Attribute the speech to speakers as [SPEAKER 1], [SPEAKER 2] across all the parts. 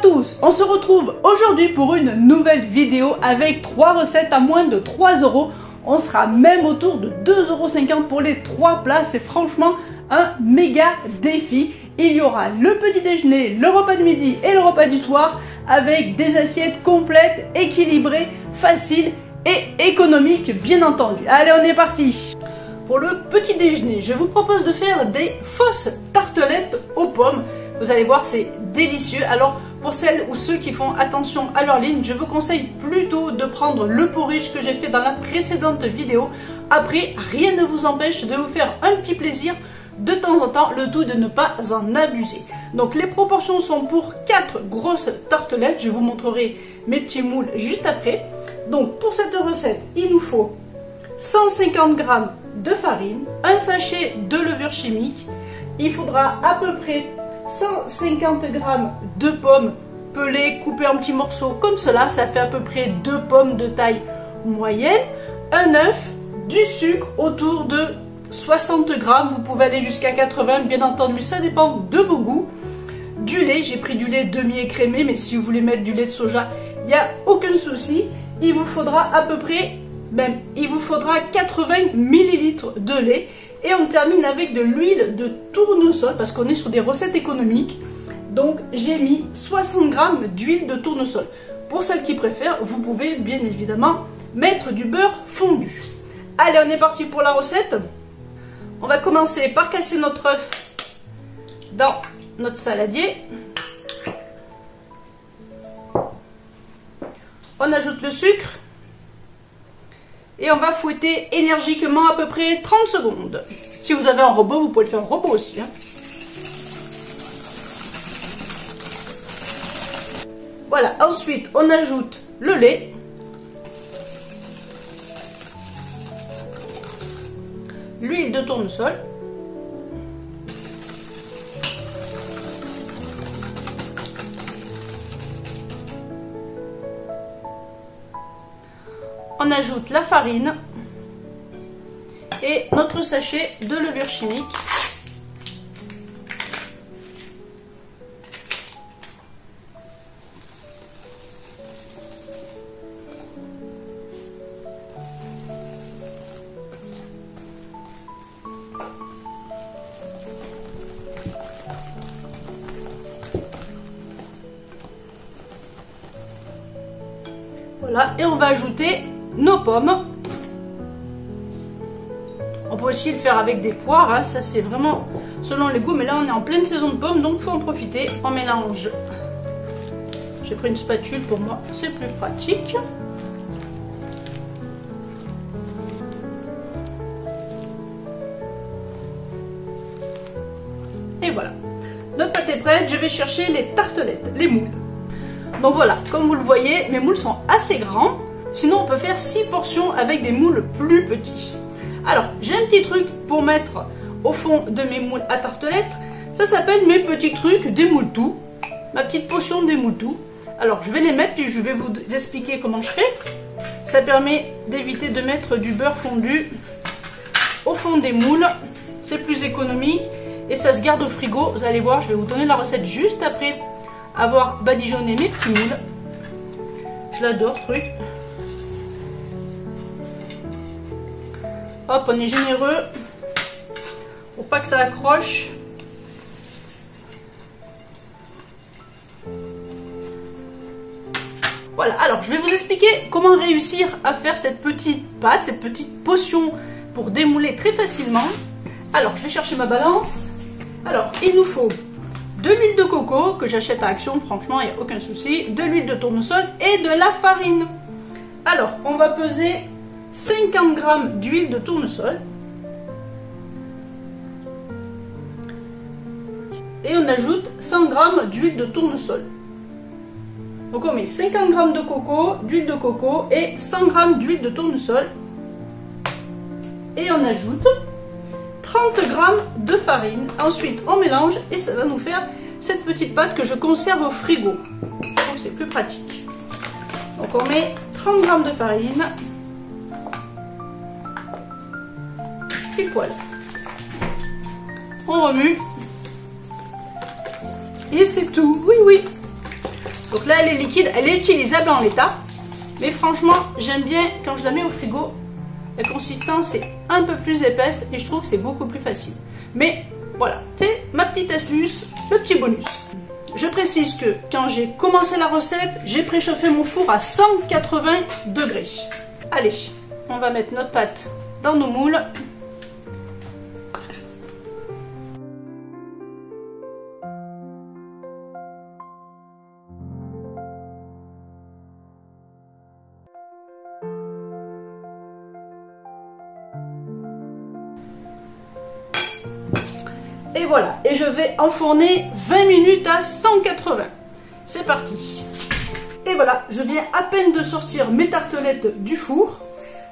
[SPEAKER 1] tous, on se retrouve aujourd'hui pour une nouvelle vidéo avec 3 recettes à moins de 3 €. On sera même autour de 2,50 € pour les 3 plats, c'est franchement un méga défi. Il y aura le petit déjeuner, le repas du midi et le repas du soir avec des assiettes complètes, équilibrées, faciles et économiques bien entendu. Allez, on est parti! Pour le petit déjeuner, je vous propose de faire des fausses tartelettes aux pommes. Vous allez voir, c'est délicieux. Alors, pour celles ou ceux qui font attention à leur ligne, je vous conseille plutôt de prendre le porridge que j'ai fait dans la précédente vidéo. Après, rien ne vous empêche de vous faire un petit plaisir de temps en temps, le tout de ne pas en abuser. Donc, les proportions sont pour 4 grosses tartelettes. Je vous montrerai mes petits moules juste après. Donc, pour cette recette, il nous faut 150 g de farine, un sachet de levure chimique. Il faudra à peu près 150 g de pommes pelées, coupées en petits morceaux comme cela. Ça fait à peu près 2 pommes de taille moyenne. Un œuf, du sucre autour de 60 g. Vous pouvez aller jusqu'à 80, bien entendu, ça dépend de vos goûts. Du lait, j'ai pris du lait demi-écrémé, mais si vous voulez mettre du lait de soja, il n'y a aucun souci. Il vous faudra à peu près, il vous faudra 80 ml de lait. Et on termine avec de l'huile de tournesol, parce qu'on est sur des recettes économiques. Donc j'ai mis 60 g d'huile de tournesol. Pour celles qui préfèrent, vous pouvez bien évidemment mettre du beurre fondu. Allez, on est parti pour la recette. On va commencer par casser notre œuf dans notre saladier. On ajoute le sucre. Et on va fouetter énergiquement à peu près 30 secondes. Si vous avez un robot, vous pouvez le faire en robot aussi. Voilà, ensuite on ajoute le lait. L'huile de tournesol. On ajoute la farine et notre sachet de levure chimique. Voilà, et on va ajouter nos pommes. On peut aussi le faire avec des poires, ça c'est vraiment selon les goûts, mais là on est en pleine saison de pommes, donc il faut en profiter. On mélange. J'ai pris une spatule, pour moi c'est plus pratique. Et voilà, notre pâte est prête, je vais chercher les tartelettes, les moules. Donc voilà, comme vous le voyez, mes moules sont assez grands. Sinon, on peut faire 6 portions avec des moules plus petits. Alors, j'ai un petit truc pour mettre au fond de mes moules à tartelettes. Ça s'appelle mes petits trucs des moules tout. Ma petite potion des moules tout. Alors, je vais les mettre puis je vais vous expliquer comment je fais. Ça permet d'éviter de mettre du beurre fondu au fond des moules. C'est plus économique et ça se garde au frigo. Vous allez voir, je vais vous donner la recette juste après avoir badigeonné mes petits moules. Je l'adore ce truc. Hop, on est généreux pour pas que ça accroche. Voilà, alors je vais vous expliquer comment réussir à faire cette petite pâte, cette petite potion pour démouler très facilement. Alors, je vais chercher ma balance. Alors, il nous faut de l'huile de coco que j'achète à Action, franchement, il n'y a aucun souci. De l'huile de tournesol et de la farine. Alors, on va peser 50 g d'huile de tournesol. Et on ajoute 100 g d'huile de tournesol. Donc on met 50 g de coco, d'huile de coco et 100 g d'huile de tournesol. Et on ajoute 30 g de farine. Ensuite on mélange et ça va nous faire cette petite pâte que je conserve au frigo. Donc c'est plus pratique. Donc on met 30 g de farine. Pile poil. On remue. Et c'est tout. Oui, oui. Donc là, elle est liquide, elle est utilisable en l'état. Mais franchement, j'aime bien quand je la mets au frigo. La consistance est un peu plus épaisse et je trouve que c'est beaucoup plus facile. Mais voilà, c'est ma petite astuce, le petit bonus. Je précise que quand j'ai commencé la recette, j'ai préchauffé mon four à 180 degrés. Allez, on va mettre notre pâte dans nos moules. Et voilà, et je vais enfourner 20 minutes à 180. C'est parti. Et voilà, je viens à peine de sortir mes tartelettes du four.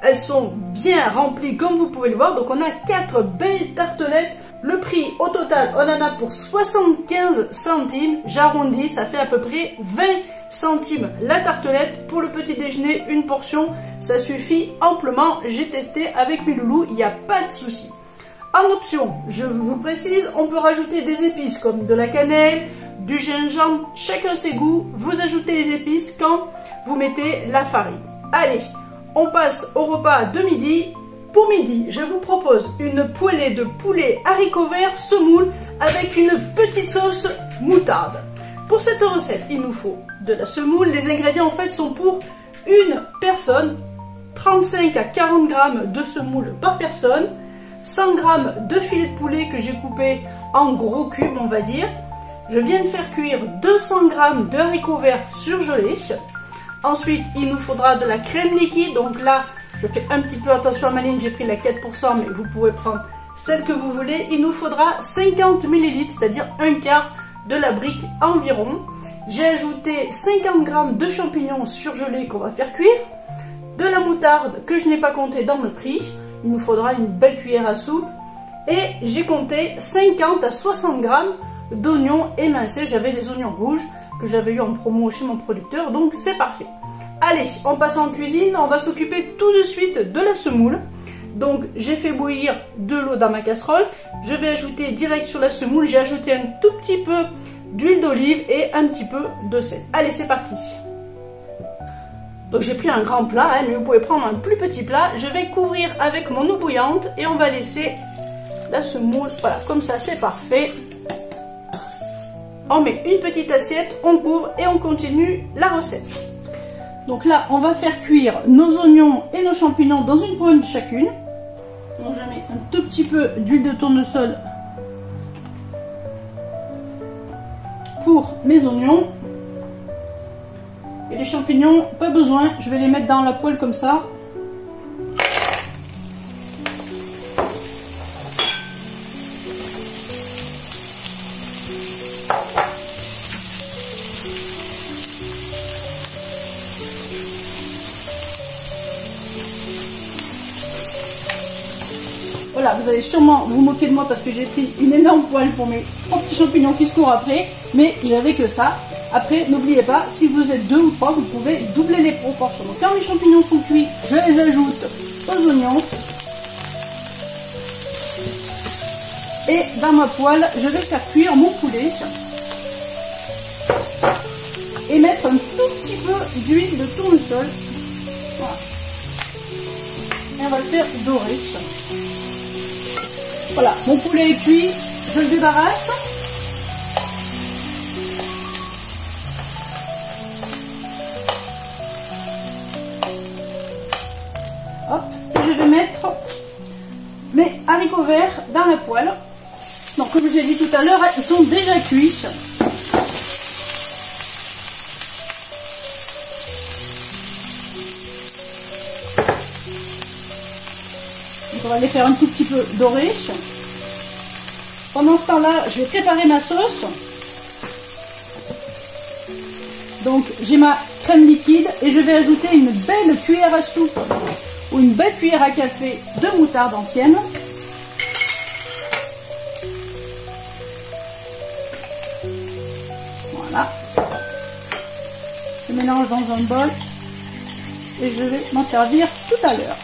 [SPEAKER 1] Elles sont bien remplies comme vous pouvez le voir. Donc on a 4 belles tartelettes. Le prix au total, on en a pour 75 centimes. J'arrondis, ça fait à peu près 20 centimes la tartelette. Pour le petit déjeuner, une portion, ça suffit amplement. J'ai testé avec mes loulous, il n'y a pas de souci. En option, je vous précise, on peut rajouter des épices comme de la cannelle, du gingembre, chacun ses goûts. Vous ajoutez les épices quand vous mettez la farine. Allez, on passe au repas de midi. Pour midi, je vous propose une poêlée de poulet haricots verts semoule avec une petite sauce moutarde. Pour cette recette, il nous faut de la semoule. Les ingrédients en fait sont pour une personne, 35 à 40 grammes de semoule par personne. 100 g de filet de poulet que j'ai coupé en gros cubes, on va dire. Je viens de faire cuire 200 g de haricots verts surgelés. Ensuite, il nous faudra de la crème liquide. Donc là, je fais un petit peu attention à ma ligne, j'ai pris la 4%, mais vous pouvez prendre celle que vous voulez. Il nous faudra 50 ml, c'est-à-dire un quart de la brique environ. J'ai ajouté 50 g de champignons surgelés qu'on va faire cuire. De la moutarde que je n'ai pas compté dans le prix. Il nous faudra une belle cuillère à soupe. Et j'ai compté 50 à 60 g d'oignons émincés. J'avais des oignons rouges que j'avais eu en promo chez mon producteur, donc c'est parfait. Allez, on passe en cuisine. On va s'occuper tout de suite de la semoule. Donc j'ai fait bouillir de l'eau dans ma casserole. Je vais ajouter direct sur la semoule. J'ai ajouté un tout petit peu d'huile d'olive et un petit peu de sel. Allez, c'est parti. Donc j'ai pris un grand plat, hein, mais vous pouvez prendre un plus petit plat. Je vais couvrir avec mon eau bouillante et on va laisser la semoule. Voilà, comme ça c'est parfait. On met une petite assiette, on couvre et on continue la recette. Donc là, on va faire cuire nos oignons et nos champignons dans une poêle chacune. Donc je mets un tout petit peu d'huile de tournesol pour mes oignons. Et les champignons, pas besoin, je vais les mettre dans la poêle comme ça. Voilà, vous allez sûrement vous moquer de moi parce que j'ai pris une énorme poêle pour mes 3 petits champignons qui se courent après, mais j'avais que ça. Après, n'oubliez pas, si vous êtes 2 ou 3, vous pouvez doubler les proportions. Donc quand les champignons sont cuits, je les ajoute aux oignons. Et dans ma poêle, je vais faire cuire mon poulet. Et mettre un tout petit peu d'huile de tournesol. Voilà. Et on va le faire dorer. Voilà, mon poulet est cuit, je le débarrasse. Hop, et je vais mettre mes haricots verts dans la poêle. Donc comme je l'ai dit tout à l'heure, ils sont déjà cuits. Donc on va les faire un tout petit peu dorés. Pendant ce temps-là, je vais préparer ma sauce. Donc j'ai ma crème liquide et je vais ajouter une belle cuillère à soupe ou une belle cuillère à café de moutarde ancienne. Voilà. Je mélange dans un bol et je vais m'en servir tout à l'heure.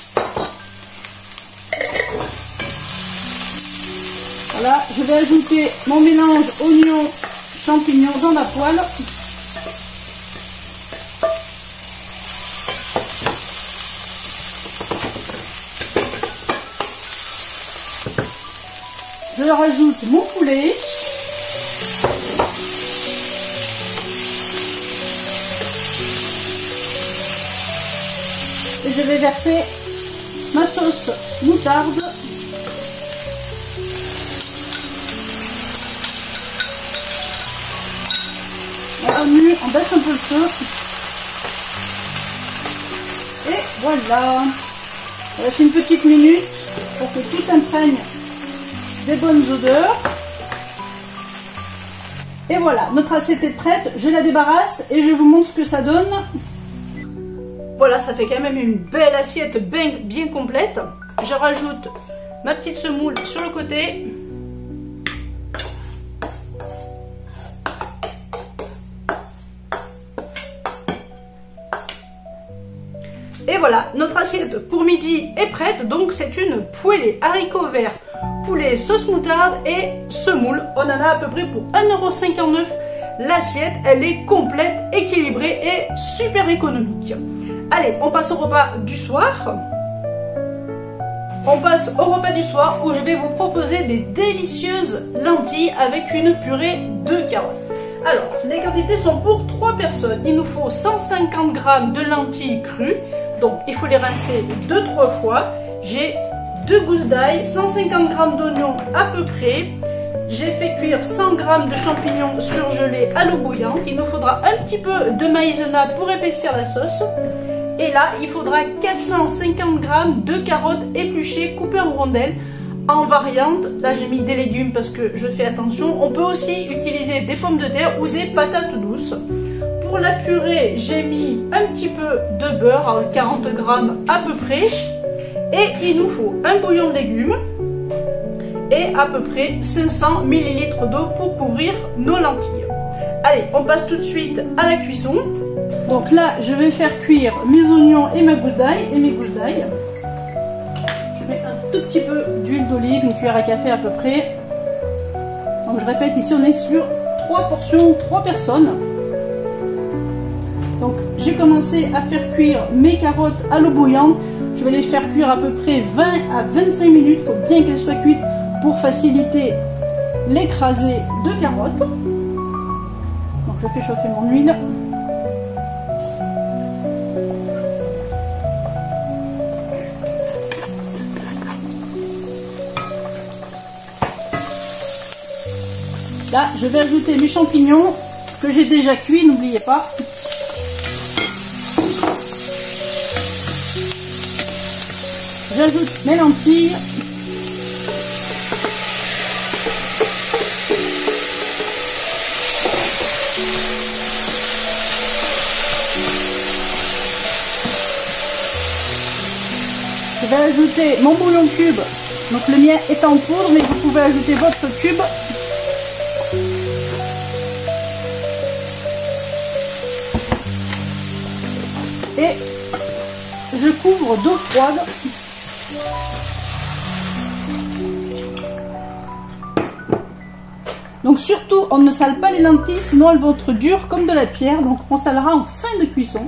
[SPEAKER 1] Voilà, je vais ajouter mon mélange oignon champignons dans la poêle. je rajoute mon poulet. Et je vais verser ma sauce moutarde. On baisse un peu le feu. Et voilà. On laisse une petite minute pour que tout s'imprègne des bonnes odeurs. Et voilà, notre assiette est prête. Je la débarrasse et je vous montre ce que ça donne. Voilà, ça fait quand même une belle assiette bien complète. Je rajoute ma petite semoule sur le côté. Et voilà, notre assiette pour midi est prête. Donc c'est une poêlée haricots verts, poulet, sauce moutarde et semoule. On en a à peu près pour 1,59 € l'assiette. Elle est complète, équilibrée et super économique. Allez, on passe au repas du soir. On passe au repas du soir où je vais vous proposer des délicieuses lentilles avec une purée de carottes. Alors, les quantités sont pour 3 personnes. Il nous faut 150 g de lentilles crues. Donc, il faut les rincer 2-3 fois. J'ai 2 gousses d'ail, 150 g d'oignons à peu près. J'ai fait cuire 100 g de champignons surgelés à l'eau bouillante. Il nous faudra un petit peu de maïzena pour épaissir la sauce. Et là, il faudra 450 g de carottes épluchées, coupées en rondelles, en variante. Là, j'ai mis des légumes parce que je fais attention. On peut aussi utiliser des pommes de terre ou des patates douces. Pour la purée, j'ai mis un petit peu de beurre, 40 g à peu près. Et il nous faut un bouillon de légumes et à peu près 500 ml d'eau pour couvrir nos lentilles. Allez, on passe tout de suite à la cuisson. Donc là, je vais faire cuire mes oignons et ma gousse d'ail et mes gousses d'ail. Je mets un tout petit peu d'huile d'olive, une cuillère à café à peu près. Donc je répète, ici on est sur 3 portions, 3 personnes. Donc j'ai commencé à faire cuire mes carottes à l'eau bouillante. Je vais les faire cuire à peu près 20 à 25 minutes. Il faut bien qu'elles soient cuites pour faciliter l'écrasé de carottes. Donc je fais chauffer mon huile. Là, je vais ajouter mes champignons que j'ai déjà cuits, n'oubliez pas. J'ajoute mes lentilles. Je vais ajouter mon bouillon cube. Donc le mien est en poudre, mais vous pouvez ajouter votre cube. Et je couvre d'eau froide. Donc surtout, on ne sale pas les lentilles, sinon elles vont être dures comme de la pierre. Donc on salera en fin de cuisson.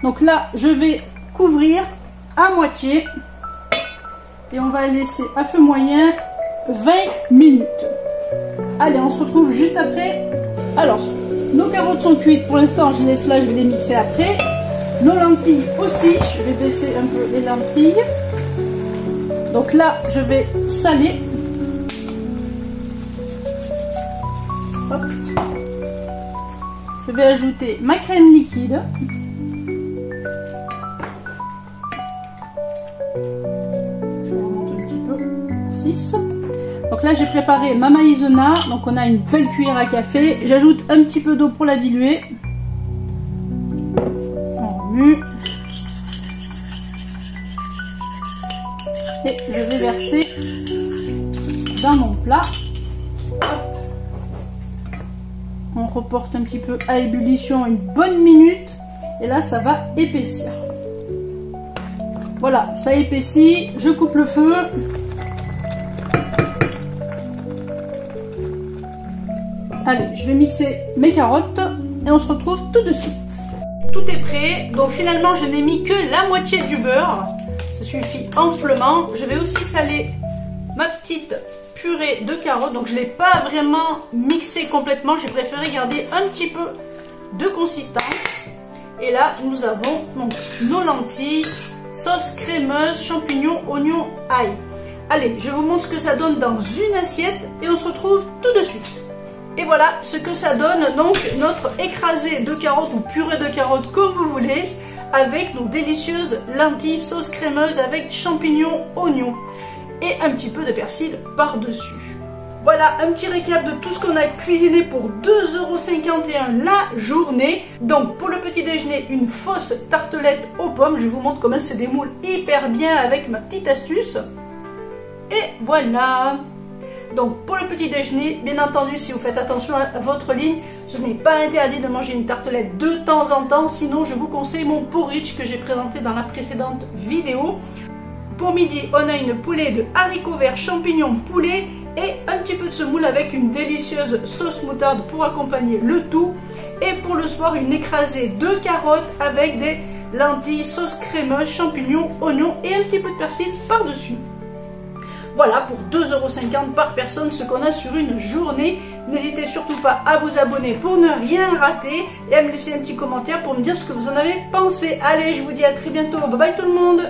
[SPEAKER 1] Donc là, je vais couvrir à moitié. Et on va laisser à feu moyen 20 minutes. Allez, on se retrouve juste après. Alors, nos carottes sont cuites. Pour l'instant, je les laisse là, je vais les mixer après. Nos lentilles aussi, je vais baisser un peu les lentilles. Donc là, je vais saler. Hop. Je vais ajouter ma crème liquide. Je remonte un petit peu. 6. Donc là, j'ai préparé ma maïzena. Donc on a une belle cuillère à café. J'ajoute un petit peu d'eau pour la diluer. Et je vais verser dans mon plat. On reporte un petit peu à ébullition une bonne minute et là ça va épaissir. Voilà, ça épaissit, je coupe le feu. Allez, je vais mixer mes carottes et on se retrouve tout de suite. Tout est prêt, donc finalement je n'ai mis que la moitié du beurre, ça suffit amplement. Je vais aussi saler ma petite purée purée de carottes. Donc je ne l'ai pas vraiment mixé complètement, j'ai préféré garder un petit peu de consistance. Et là nous avons donc nos lentilles, sauce crémeuse, champignons, oignons, ail. Allez, je vous montre ce que ça donne dans une assiette et on se retrouve tout de suite. Et voilà ce que ça donne, donc notre écrasé de carottes ou purée de carottes comme vous voulez, avec nos délicieuses lentilles, sauce crémeuse avec champignons, oignons et un petit peu de persil par-dessus. Voilà un petit récap de tout ce qu'on a cuisiné pour 2,51 € la journée. Donc pour le petit déjeuner, une fausse tartelette aux pommes. Je vous montre comment elle se démoule hyper bien avec ma petite astuce. Et voilà. Donc pour le petit déjeuner, bien entendu, si vous faites attention à votre ligne, ce n'est pas interdit de manger une tartelette de temps en temps. Sinon, je vous conseille mon porridge que j'ai présenté dans la précédente vidéo. Pour midi, on a une poêlée de haricots verts, champignons, poulet et un petit peu de semoule avec une délicieuse sauce moutarde pour accompagner le tout. Et pour le soir, une écrasée de carottes avec des lentilles, sauce crémeuse, champignons, oignons et un petit peu de persil par-dessus. Voilà pour 2,50 € par personne ce qu'on a sur une journée. N'hésitez surtout pas à vous abonner pour ne rien rater et à me laisser un petit commentaire pour me dire ce que vous en avez pensé. Allez, je vous dis à très bientôt. Bye bye tout le monde!